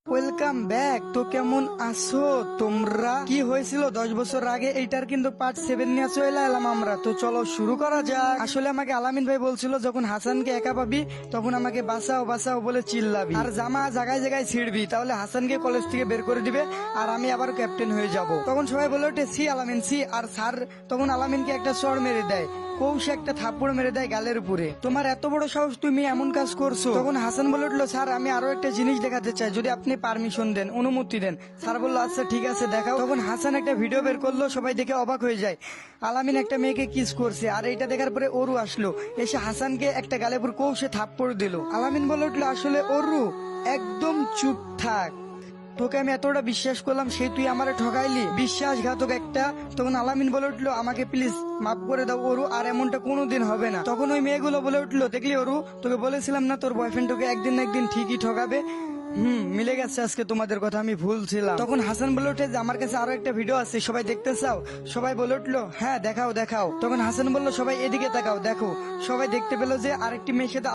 Welcome back. তো কেমন আছো তোমরা? কি হয়েছিল 10 বছর আগে এইটার কিন্তু পার্ট 7 নিয়ে চলে এলাম আমরা। তো চলো শুরু করা যাক। আসলে আমাকে আলামিন ভাই বলছিল যখন হাসানকে একা পাবি তখন আমাকে বাঁচাও বাঁচাও বলে চিল্লাবি আর জামা জায়গায় জায়গায় ছিড়বি, তাহলে হাসানকে কলেজ থেকে বের করে দিবে আর আমি আবার ক্যাপ্টেন হয়ে যাব। তখন সবাই বলে ওঠে সি আলামিন সি, আর স্যার তখন আলামিনকে একটা চড় মেরে দেয়, কৌশে একটা থাপ্পড় মেরে দেয় গালের উপরে। তোমার এত বড় সাহস, তুমি এমন কাজ করছো? তখন হাসান বলে উঠলো স্যার আমি আরো একটা জিনিস দেখাতে চাই, যদি আপনি পারমিশন দেন, অনুমতি দেন। স্যার বললো আচ্ছা ঠিক আছে দেখাও। তখন হাসান একটা ভিডিও বের করলো, সবাই দেখে অবাক হয়ে যায়। আলামিন একটা মেয়েকে কিস করছে, আর এইটা দেখার পরে অরু আসলো, এসে হাসানকে একটা গালের উপর কৌশে থাপ্পড় দিল। আলামিন বলে উঠলো আসলে অরু একদম চুপ থাক, তোকে আমি এতটা বিশ্বাস করলাম, সেই তুই আমারে ঠকাইলি, বিশ্বাসঘাতক একটা। তখন আলামিন বলে উঠলো আমাকে প্লিজ মাফ করে দাও অরু, আর এমনটা কোনোদিন হবে না। তখন ওই মেয়েগুলো বলে উঠলো দেখলি অরু, তোকে বলেছিলাম না তোর বয়ফ্রেন্ড তোকে একদিন না একদিন ঠিকই ঠকাবে। মিলে গেছে আজকে তোমাদের কথা, আমি ভুল ছিলাম। তখন হাসান বলে উঠে যে আমার কাছে আরো একটা ভিডিও আছে, সবাই দেখতে চাও? সবাই বলে উঠলো হ্যাঁ দেখাও দেখাও। তখন হাসান বললো সবাই এদিকে তাকাও, দেখো। সবাই দেখতে পেলো যে আরেকটি মেয়ের সাথে